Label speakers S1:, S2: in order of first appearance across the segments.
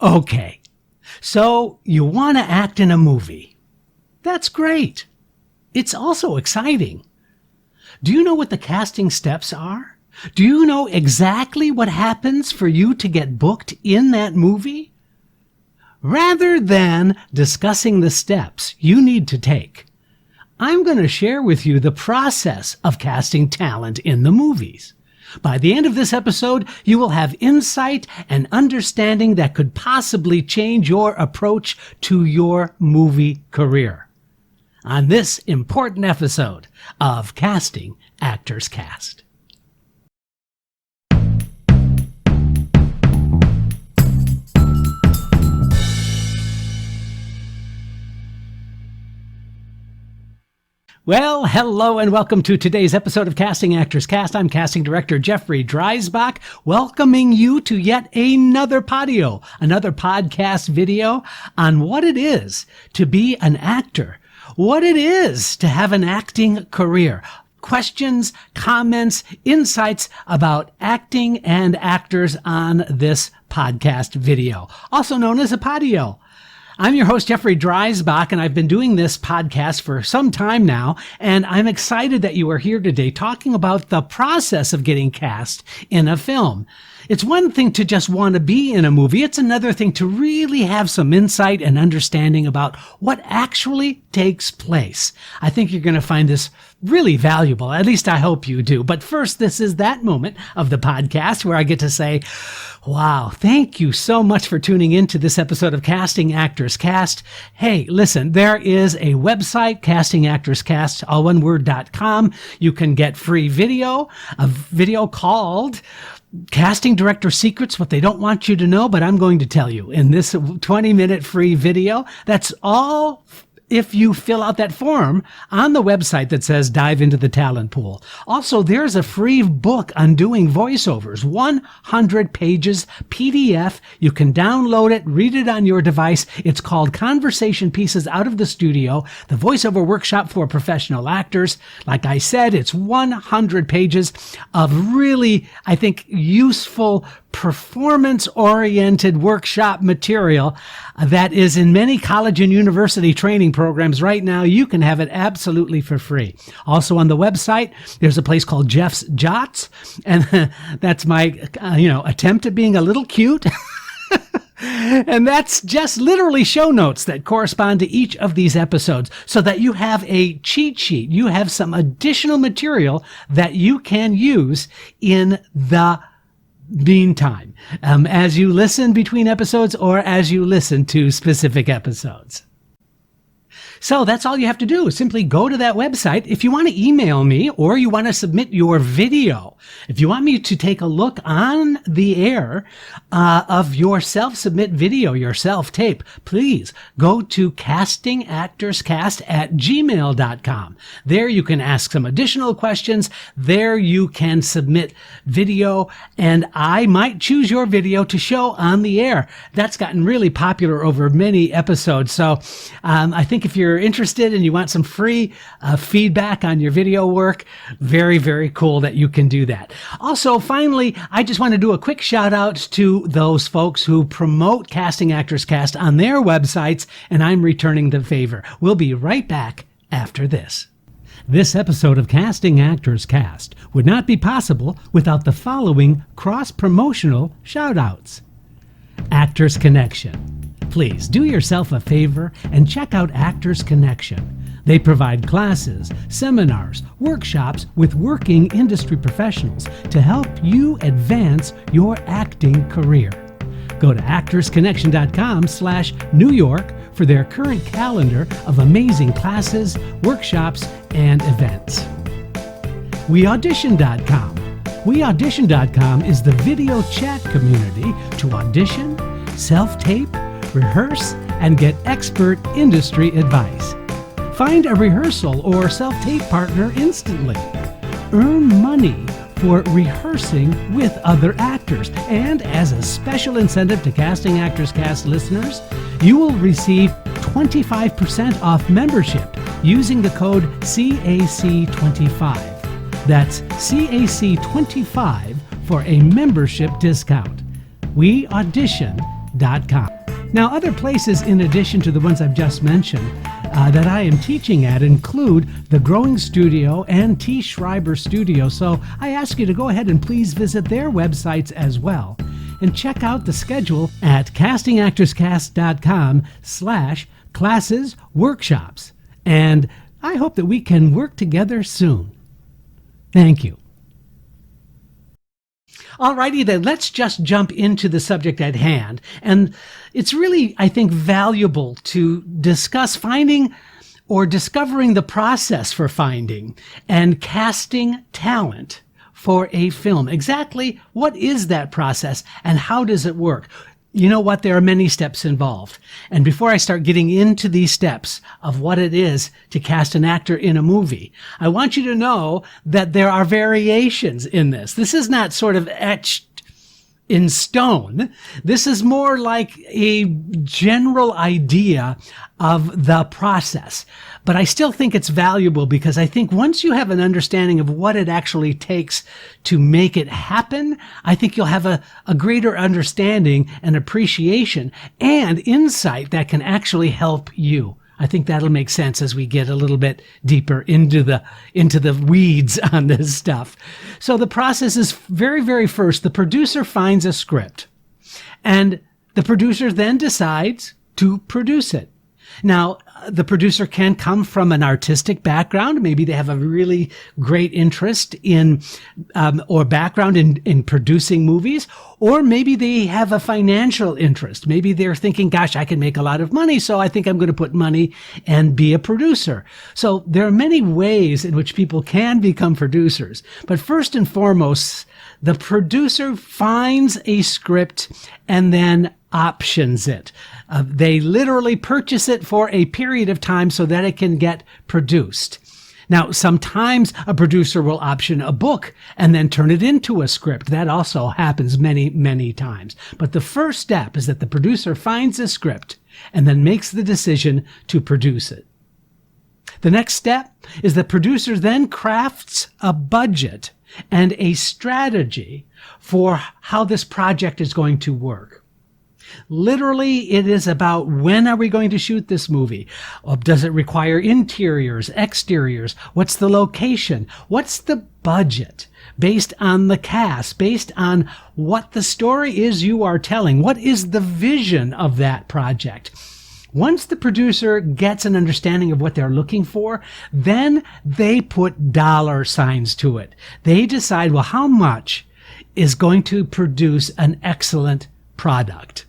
S1: Okay, so you want to act in a movie. That's great. It's also exciting. Do you know what the casting steps are? Do you know exactly what happens for you to get booked in that movie? Rather than discussing the steps you need to take, I'm going to share with you the process of casting talent in the movies. By the end of this episode, you will have insight and understanding that could possibly change your approach to your movie career. On this important episode of Casting Actors Cast. Well, hello and welcome to today's episode of Casting Actors Cast. I'm casting director Jeffrey Dreisbach, welcoming you to yet another podio, another podcast video on what it is to be an actor, what it is to have an acting career. Questions, comments, insights about acting and actors on this podcast video, also known as a podio. I'm your host, Jeffrey Dreisbach, and I've been doing this podcast for some time now, and I'm excited that you are here today talking about the process of getting cast in a film. It's one thing to just want to be in a movie. It's another thing to really have some insight and understanding about what actually takes place. I think you're going to find this really valuable. At least I hope you do. But first, this is that moment of the podcast where I get to say, wow, thank you so much for tuning in to this episode of Casting Actors Cast. Hey, listen, there is a website, castingactorscast, all one word.com. You can get free video, a video called Casting Director Secrets, what they don't want you to know, but I'm going to tell you in this 20-minute free video. That's all if you fill out that form on the website that says dive into the talent pool. Also, there's a free book on doing voiceovers, 100 pages PDF. You can download it, read it on your device. It's called Conversation Pieces Out of the Studio, the voiceover workshop for professional actors. Like I said, it's 100 pages of really, I think, useful performance-oriented workshop material that is in many college and university training programs right now. You can have it absolutely for free. Also on the website, there's a place called Jeff's Jots, and that's my, attempt at being a little cute. And that's just literally show notes that correspond to each of these episodes so that you have a cheat sheet. You have some additional material that you can use in the meantime, as you listen between episodes or as you listen to specific episodes. So that's all you have to do is simply go to that website. If you want to email me or you want to submit your video, if you want me to take a look on the air of your self-submit video, your self-tape, please go to castingactorscast@gmail.com. There you can ask some additional questions. There you can submit video, and I might choose your video to show on the air. That's gotten really popular over many episodes. So I think if you're interested and you want some free feedback on your video work, very, very cool that you can do that. Also, finally, I just want to do a quick shout out to those folks who promote Casting Actors Cast on their websites, and I'm returning the favor. We'll be right back after this. This episode of Casting Actors Cast would not be possible without the following cross-promotional shout-outs. Actors Connection. Please do yourself a favor and check out Actors Connection. They provide classes, seminars, workshops with working industry professionals to help you advance your acting career. Go to actorsconnection.com/New York for their current calendar of amazing classes, workshops, and events. WeAudition.com. WeAudition.com is the video chat community to audition, self-tape, rehearse, and get expert industry advice. Find a rehearsal or self-tape partner instantly. Earn money for rehearsing with other actors. And as a special incentive to Casting Actors Cast listeners, you will receive 25% off membership using the code CAC25. That's CAC25 for a membership discount. WeAudition.com. untitled.com. Now, other places in addition to the ones I've just mentioned that I am teaching at include the Growing Studio and T. Schreiber Studio, so I ask you to go ahead and please visit their websites as well. And check out the schedule at castingactorscast.com/classes workshops. And I hope that we can work together soon. Thank you. Alrighty then, let's just jump into the subject at hand. And it's really, I think, valuable to discuss finding or discovering the process for finding and casting talent for a film. Exactly what is that process and how does it work? You know what? There are many steps involved. And before I start getting into these steps of what it is to cast an actor in a movie, I want you to know that there are variations in this. This is not sort of etched in stone. This is more like a general idea of the process. But I still think it's valuable because I think once you have an understanding of what it actually takes to make it happen, I think you'll have a greater understanding and appreciation and insight that can actually help you. I think that'll make sense as we get a little bit deeper into the weeds on this stuff. So the process is very, very first, the producer finds a script and the producer then decides to produce it. Now, the producer can come from an artistic background. Maybe they have a really great interest in or background in producing movies, or maybe they have a financial interest. Maybe they're thinking, gosh, I can make a lot of money, so I think I'm going to put money and be a producer. So there are many ways in which people can become producers. But first and foremost, the producer finds a script and then options it. They literally purchase it for a period of time so that it can get produced. Now, sometimes a producer will option a book and then turn it into a script. That also happens many, many times. But the first step is that the producer finds a script and then makes the decision to produce it. The next step is the producer then crafts a budget and a strategy for how this project is going to work. Literally, it is about when are we going to shoot this movie? Does it require interiors, exteriors? What's the location? What's the budget? Based on the cast, based on what the story is you are telling. What is the vision of that project? Once the producer gets an understanding of what they're looking for, then they put dollar signs to it. They decide, well, how much is going to produce an excellent product?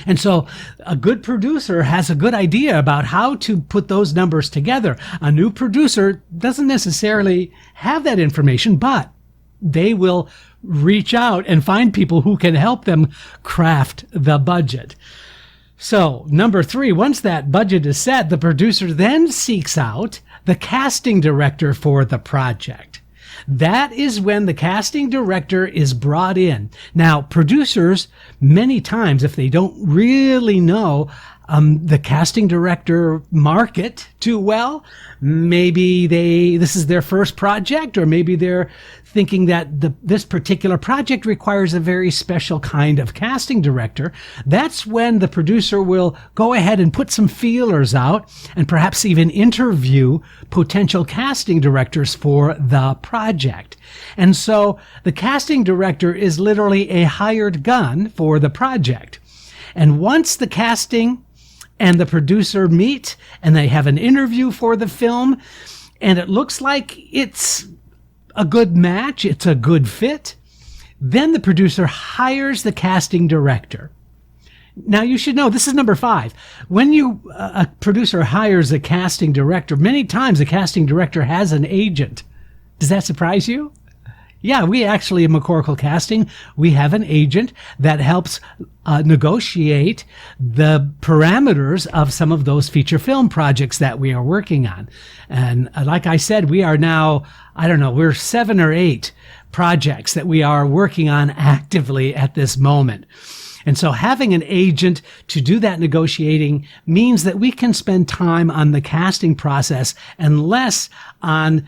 S1: And so a good producer has a good idea about how to put those numbers together. A new producer doesn't necessarily have that information, but they will reach out and find people who can help them craft the budget. So, number 3, once that budget is set, the producer then seeks out the casting director for the project. That is when the casting director is brought in. Now, producers, many times, if they don't really know the casting director market too well, maybe this is their first project, or maybe they're thinking that this particular project requires a very special kind of casting director. That's when the producer will go ahead and put some feelers out and perhaps even interview potential casting directors for the project. And so the casting director is literally a hired gun for the project. And once the casting and the producer meet and they have an interview for the film and it looks like it's a good match, it's a good fit, then the producer hires the casting director. Now, you should know, this is number 5. When a producer hires a casting director, many times a casting director has an agent. Does that surprise you? Yeah, we actually in McCorkle Casting, we have an agent that helps negotiate the parameters of some of those feature film projects that we are working on. And like I said, we are now, we're 7 or 8 projects that we are working on actively at this moment. And so having an agent to do that negotiating means that we can spend time on the casting process and less on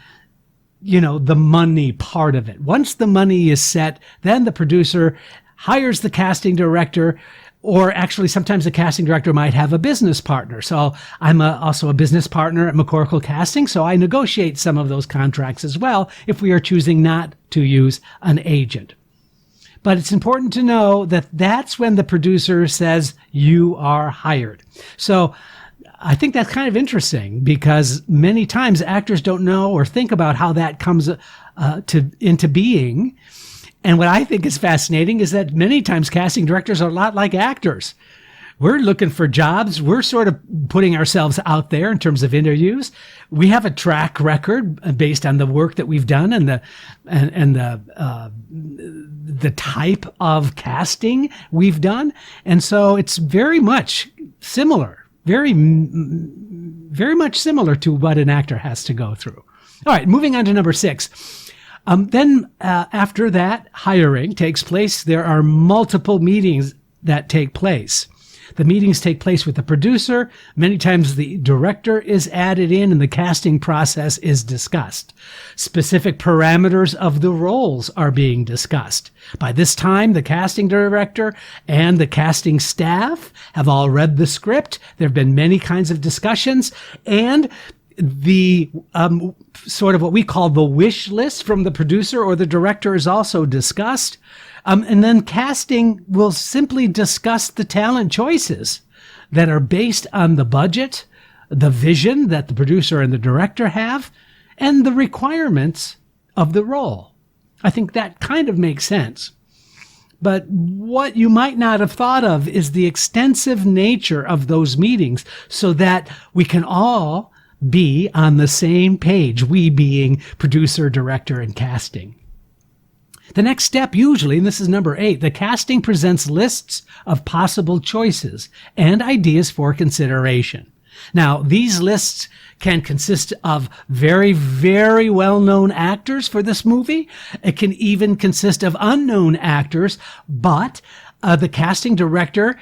S1: the money part of it. Once the money is set, then the producer hires the casting director Or actually, sometimes the casting director might have a business partner. So I'm also a business partner at McCorkle Casting, so I negotiate some of those contracts as well if we are choosing not to use an agent. But it's important to know that that's when the producer says you are hired. So I think that's kind of interesting because many times actors don't know or think about how that comes into being. And what I think is fascinating is that many times casting directors are a lot like actors. We're looking for jobs. We're sort of putting ourselves out there in terms of interviews. We have a track record based on the work that we've done and the type of casting we've done. And so it's very much similar, very much similar to what an actor has to go through. All right, moving on to number 6. Then after that hiring takes place, there are multiple meetings that take place. The meetings take place with the producer. Many times the director is added in and the casting process is discussed. Specific parameters of the roles are being discussed. By this time, the casting director and the casting staff have all read the script. There have been many kinds of discussions, and the sort of what we call the wish list from the producer or the director is also discussed. And then casting will simply discuss the talent choices that are based on the budget, the vision that the producer and the director have, and the requirements of the role. I think that kind of makes sense. But what you might not have thought of is the extensive nature of those meetings so that we can all be on the same page, we being producer, director, and casting. The next step usually, and this is number 8, the casting presents lists of possible choices and ideas for consideration. Now, these lists can consist of very, very well-known actors for this movie. It can even consist of unknown actors, but the casting director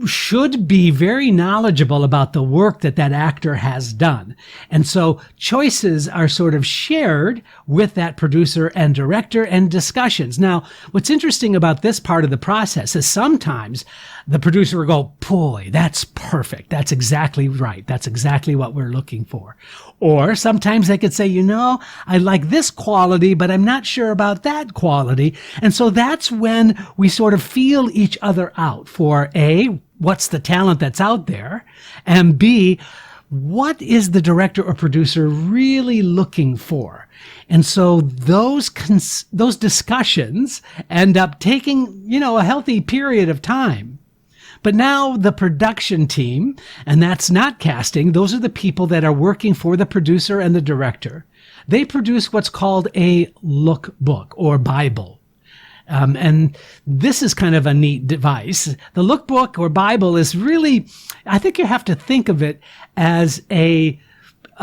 S1: should be very knowledgeable about the work that that actor has done. And so choices are sort of shared with that producer and director and discussions. Now, what's interesting about this part of the process is sometimes the producer will go, boy, that's perfect. That's exactly right. That's exactly what we're looking for. Or sometimes they could say, you know, I like this quality, but I'm not sure about that quality. And so that's when we sort of feel each other out for A, what's the talent that's out there? And B, what is the director or producer really looking for? And so those discussions end up taking, a healthy period of time. But now the production team, and that's not casting, those are the people that are working for the producer and the director. They produce what's called a lookbook or Bible. And this is kind of a neat device. The lookbook or Bible is really, I think you have to think of it as a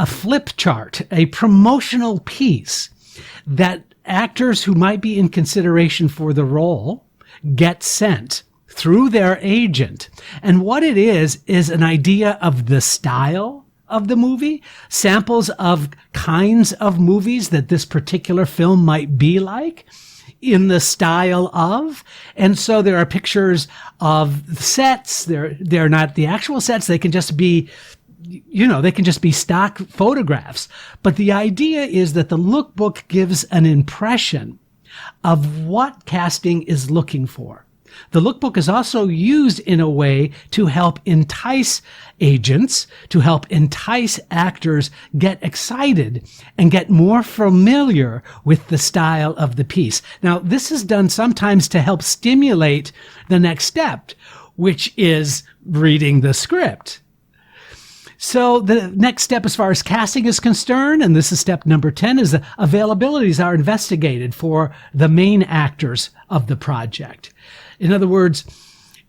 S1: flip chart, a promotional piece that actors who might be in consideration for the role get sent through their agent. And what it is an idea of the style of the movie, samples of kinds of movies that this particular film might be like in the style of. And so there are pictures of sets. They're not the actual sets. They can just be, they can just be stock photographs. But the idea is that the lookbook gives an impression of what casting is looking for. The lookbook is also used in a way to help entice agents, to help entice actors get excited and get more familiar with the style of the piece. Now, this is done sometimes to help stimulate the next step, which is reading the script. So the next step as far as casting is concerned, and this is step number 10, is the availabilities are investigated for the main actors of the project. In other words,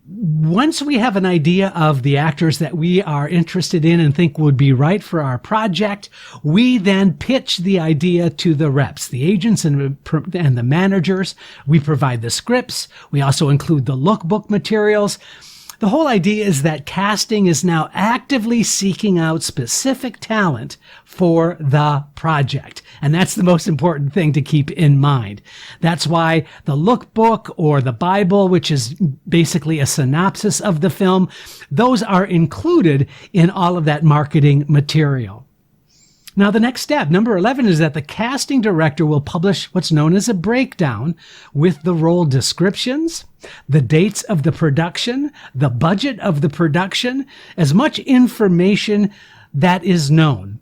S1: once we have an idea of the actors that we are interested in and think would be right for our project, we then pitch the idea to the reps, the agents and the managers. We provide the scripts. We also include the lookbook materials. The whole idea is that casting is now actively seeking out specific talent for the project. And that's the most important thing to keep in mind. That's why the lookbook or the Bible, which is basically a synopsis of the film, those are included in all of that marketing material. Now, the next step, number 11, is that the casting director will publish what's known as a breakdown with the role descriptions, the dates of the production, the budget of the production, as much information that is known.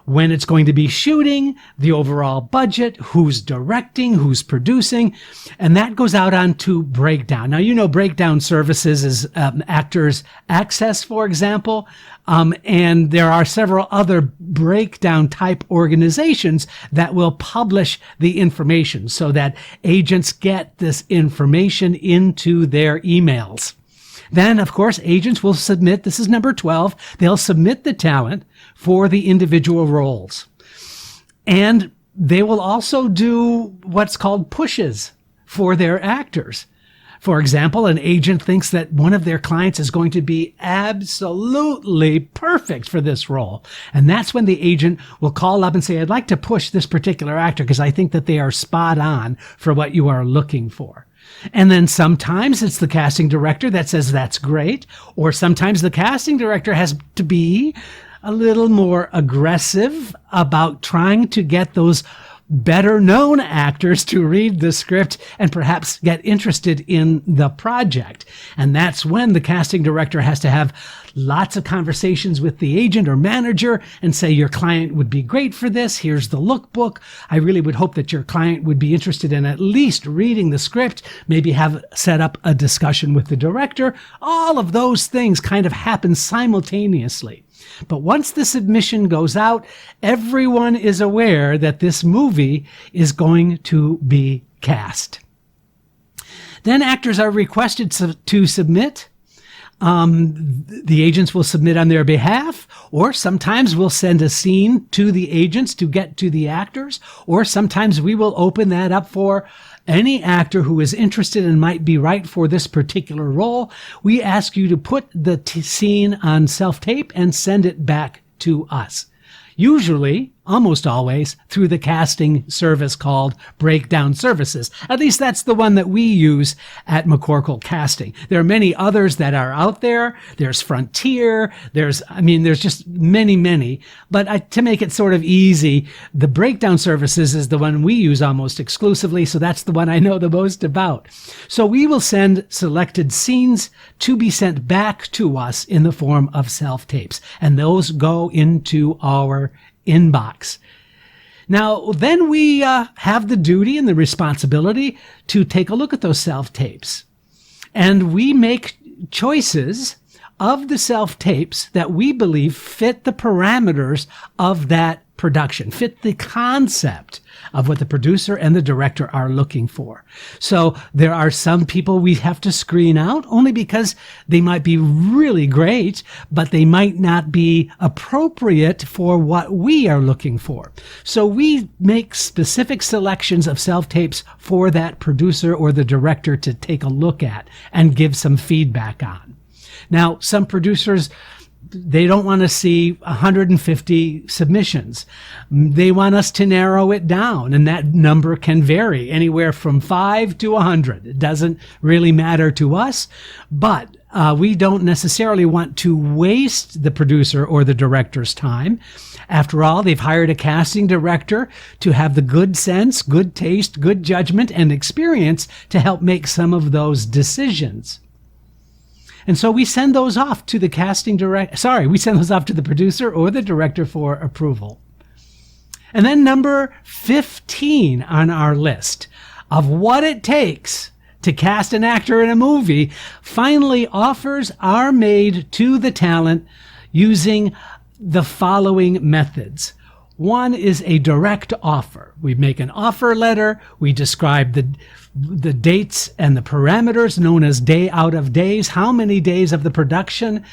S1: When it's going to be shooting, the overall budget, who's directing, who's producing, and that goes out onto Breakdown. Now, you know Breakdown Services is Actors Access, for example, and there are several other breakdown type organizations that will publish the information so that agents get this information into their emails. Then, of course, agents will submit, this is number 12, they'll submit the talent for the individual roles. And they will also do what's called pushes for their actors. For example, an agent thinks that one of their clients is going to be absolutely perfect for this role. And that's when the agent will call up and say, I'd like to push this particular actor because I think that they are spot on for what you are looking for. And then sometimes it's the casting director that says that's great, or sometimes the casting director has to be a little more aggressive about trying to get those better known actors to read the script and perhaps get interested in the project. And that's when the casting director has to have lots of conversations with the agent or manager and say, your client would be great for this. Here's the lookbook. I really would hope that your client would be interested in at least reading the script, maybe have set up a discussion with the director. All of those things kind of happen simultaneously. But once the submission goes out, everyone is aware that this movie is going to be cast. Then actors are requested to submit. The agents will submit on their behalf, or sometimes we'll send a scene to the agents to get to the actors, or sometimes we will open that up for any actor who is interested and might be right for this particular role. We ask you to put the scene on self-tape and send it back to us. Usually, almost always, through the casting service called Breakdown Services. At least that's the one that we use at McCorkle Casting. There are many others that are out there. There's Frontier. There's just many. But to make it sort of easy, the Breakdown Services is the one we use almost exclusively, so that's the one I know the most about. So we will send selected scenes to be sent back to us in the form of self-tapes, and those go into our inbox. Now, then we have the duty and the responsibility to take a look at those self-tapes. And we make choices of the self-tapes that we believe fit the parameters of that production, fit the concept of what the producer and the director are looking for. So there are some people we have to screen out only because they might be really great, but they might not be appropriate for what we are looking for. So we make specific selections of self-tapes for that producer or the director to take a look at and give some feedback on. Now, some producers, they don't want to see 150 submissions. They want us to narrow it down, and that number can vary anywhere from 5 to 100. It doesn't really matter to us, but we don't necessarily want to waste the producer or the director's time. After all, they've hired a casting director to have the good sense, good taste, good judgment, and experience to help make some of those decisions. And so we send those off to the we send those off to the producer or the director for approval. And then number 15 on our list of what it takes to cast an actor in a movie, finally offers are made to the talent using the following methods. One is a direct offer. We make an offer letter. We describe the dates and the parameters known as day out of days. How many days of the production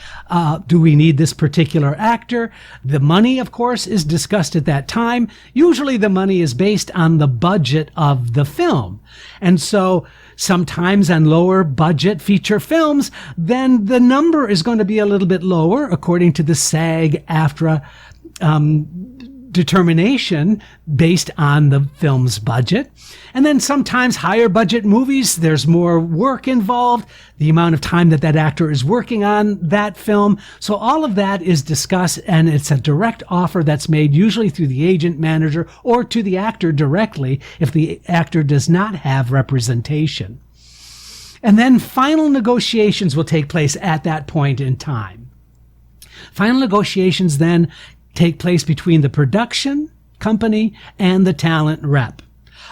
S1: do we need this particular actor? The money, of course, is discussed at that time. Usually the money is based on the budget of the film. And so Sometimes on lower budget feature films, then the number is going to be a little bit lower according to the SAG-AFTRA determination based on the film's budget. And then sometimes higher budget movies, there's more work involved, the amount of time that that actor is working on that film. So all of that is discussed, and it's a direct offer that's made usually through the agent, manager, or to the actor directly if the actor does not have representation. And then final negotiations will take place at that point in time. Final negotiations then take place between the production company and the talent rep.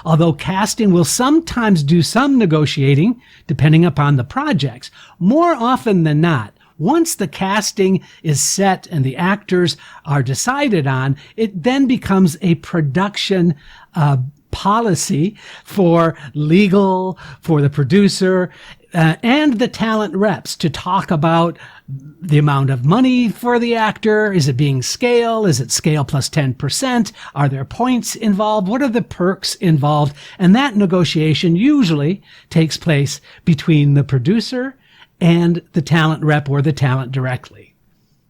S1: Although casting will sometimes do some negotiating, depending upon the projects, more often than not, once the casting is set and the actors are decided on, it then becomes a production policy for legal, for the producer, and the talent reps to talk about the amount of money for the actor. Is it being scale? Is it scale plus 10%? Are there points involved? What are the perks involved? And that negotiation usually takes place between the producer and the talent rep or the talent directly.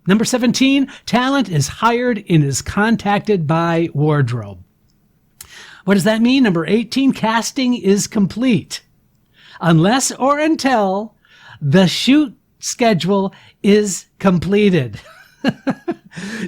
S1: Number 17, talent is hired and is contacted by wardrobe. What does that mean? Number 18, casting is complete unless or until the shoot schedule is completed.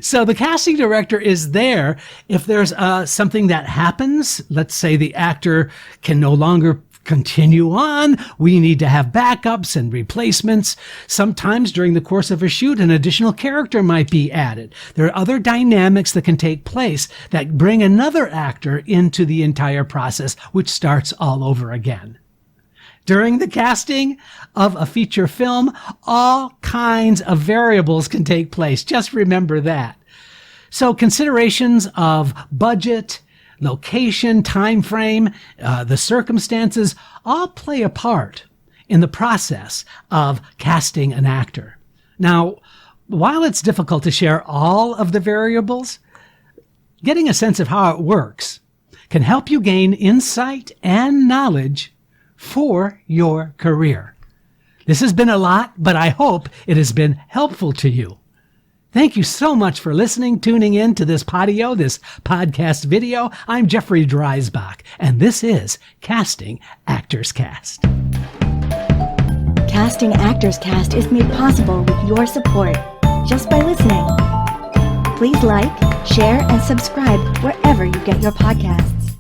S1: So the casting director is there if there's something that happens. Let's say the actor can no longer continue on. We need to have backups and replacements. Sometimes during the course of a shoot, an additional character might be added. There are other dynamics that can take place that bring another actor into the entire process, which starts all over again. During the casting of a feature film, all kinds of variables can take place. Just remember that. So considerations of budget, location, time frame, the circumstances all play a part in the process of casting an actor. Now, while it's difficult to share all of the variables, getting a sense of how it works can help you gain insight and knowledge for your career. This has been a lot, but I hope it has been helpful to you. Thank you so much for listening, tuning in to this podcast video. I'm Jeffrey Dreisbach, and this is Casting Actors Cast.
S2: Casting Actors Cast is made possible with your support just by listening. Please like, share, and subscribe wherever you get your podcasts.